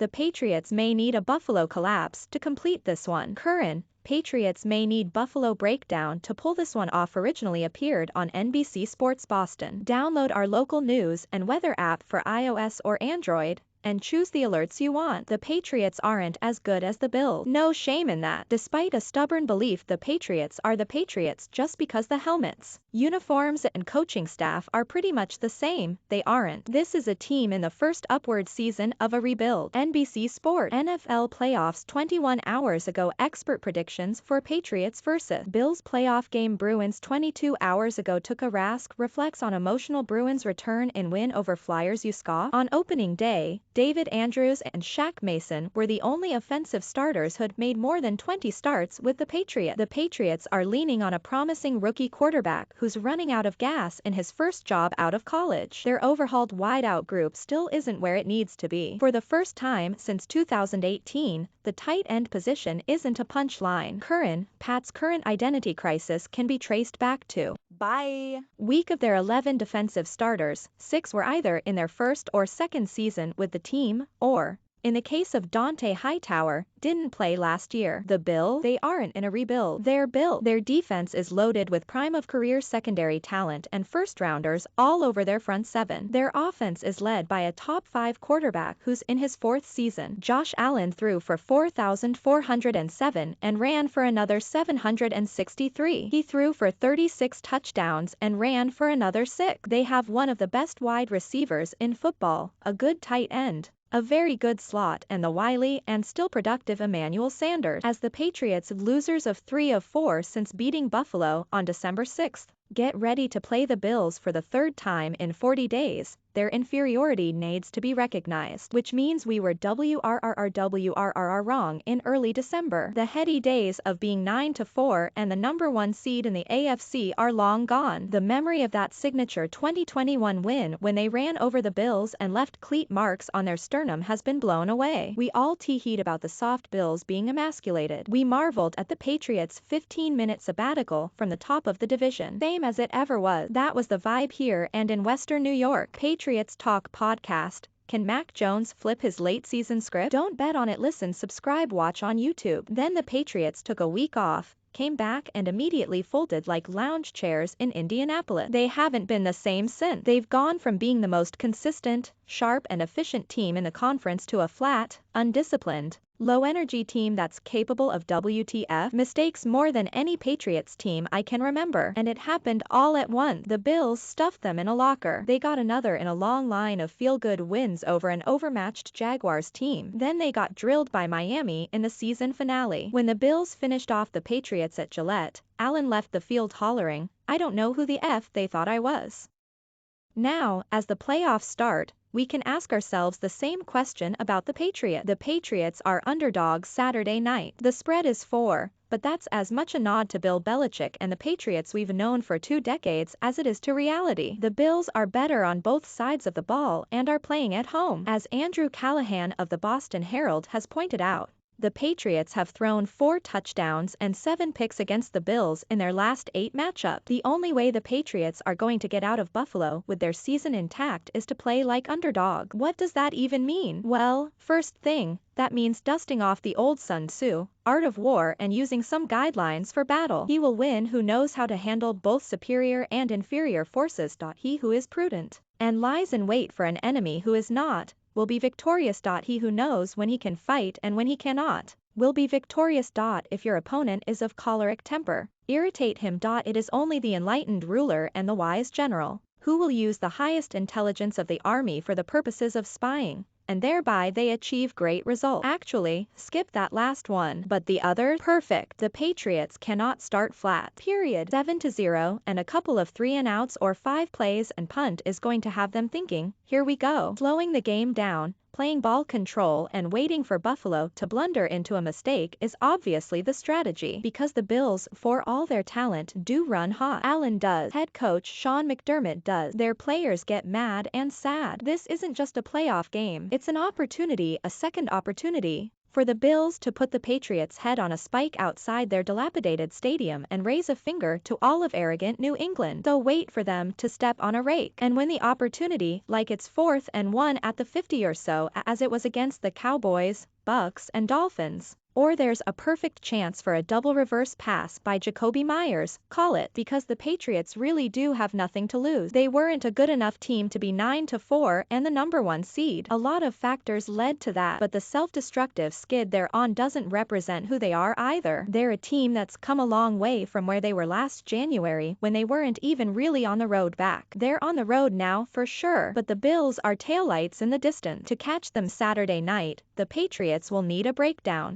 The Patriots may need a Buffalo collapse to complete this one. Current Patriots may need Buffalo breakdown to pull this one off. Originally appeared on NBC Sports Boston. Download our local news and weather app for iOS or Android and choose the alerts you want. The Patriots aren't as good as the Bills. No shame in that. Despite a stubborn belief the Patriots are the Patriots just because the helmets, uniforms and coaching staff are pretty much the same, they aren't. This is a team in the first upward season of a rebuild. NBC Sport NFL playoffs 21 hours ago. Expert predictions for Patriots vs. Bills playoff game. Bruins 22 hours ago. Took a Rask reflects on emotional Bruins return in win over Flyers. You scoff? On opening day, David Andrews and Shaq Mason were the only offensive starters who'd made more than 20 starts with the Patriots. The Patriots are leaning on a promising rookie quarterback who's running out of gas in his first job out of college. Their overhauled wideout group still isn't where it needs to be. For the first time since 2018, the tight end position isn't a punchline. Pat's current identity crisis can be traced back to week of their 11 defensive starters, 6 were either in their first or second season with the team, or, in the case of Dante Hightower, didn't play last year. The Bills, they aren't in a rebuild. They're built. Their defense is loaded with prime-of-career secondary talent and first-rounders all over their front seven. Their offense is led by a top-5 quarterback who's in his 4th season. Josh Allen threw for 4,407 and ran for another 763. He threw for 36 touchdowns and ran for another 6. They have one of the best wide receivers in football, a good tight end, a very good slot, and the wily and still productive Emmanuel Sanders. As the Patriots losers of 3 of 4 since beating Buffalo on December 6, get ready to play the Bills for the 3rd time in 40 days. Their inferiority needs to be recognized, which means we were wrong in early December. The heady days of being 9-4 and the #1 seed in the AFC are long gone. The memory of that signature 2021 win when they ran over the Bills and left cleat marks on their sternum has been blown away. We all tee-heed about the soft Bills being emasculated. We marveled at the Patriots' 15-minute sabbatical from the top of the division. Same as it ever was. That was the vibe here and in Western New York. Patriots Talk podcast. Can Mac Jones flip his late season script? Don't bet on it. Listen, subscribe, watch on YouTube. Then the Patriots took a week off, came back and immediately folded like lounge chairs in Indianapolis. They haven't been the same since. They've gone from being the most consistent, sharp and efficient team in the conference to a flat, undisciplined, low-energy team that's capable of WTF mistakes more than any Patriots team I can remember. And it happened all at once. The Bills stuffed them in a locker. They got another in a long line of feel-good wins over an overmatched Jaguars team. Then they got drilled by Miami in the season finale. When the Bills finished off the Patriots at Gillette, Allen left the field hollering, "I don't know who the F they thought I was." Now, as the playoffs start, we can ask ourselves the same question about the Patriots. The Patriots are underdogs Saturday night. The spread is 4, but that's as much a nod to Bill Belichick and the Patriots we've known for 2 decades as it is to reality. The Bills are better on both sides of the ball and are playing at home. As Andrew Callahan of the Boston Herald has pointed out, the Patriots have thrown 4 touchdowns and 7 picks against the Bills in their last 8 matchups. The only way the Patriots are going to get out of Buffalo with their season intact is to play like underdog. What does that even mean? Well, first thing, that means dusting off the old Sun Tzu, art of war, and using some guidelines for battle. He will win who knows how to handle both superior and inferior forces. He who is prudent and lies in wait for an enemy who is not will be victorious. He who knows when he can fight and when he cannot will be victorious. If your opponent is of choleric temper, irritate him. It is only the enlightened ruler and the wise general who will use the highest intelligence of the army for the purposes of spying, and thereby they achieve great results. Actually, skip that last one. But the other, perfect. The Patriots cannot start flat. Period. 7-0 and a couple of 3-and-outs or 5 plays and punt is going to have them thinking, here we go. Slowing the game down, playing ball control and waiting for Buffalo to blunder into a mistake is obviously the strategy, because the Bills, for all their talent, do run hot. Allen does. Head coach Sean McDermott does. Their players get mad and sad. This isn't just a playoff game. It's an opportunity, a second opportunity, for the Bills to put the Patriots' head on a spike outside their dilapidated stadium and raise a finger to all of arrogant New England. So wait for them to step on a rake and win the opportunity like it's 4th and 1 at the 50 or so as it was against the Cowboys, Bucks, and Dolphins. Or there's a perfect chance for a double reverse pass by Jacoby Myers, call it, because the Patriots really do have nothing to lose. They weren't a good enough team to be 9-4 and the number 1 seed. A lot of factors led to that, but the self-destructive skid they're on doesn't represent who they are either. They're a team that's come a long way from where they were last January when they weren't even really on the road back. They're on the road now for sure, but the Bills are taillights in the distance. To catch them Saturday night, the Patriots will need a breakdown.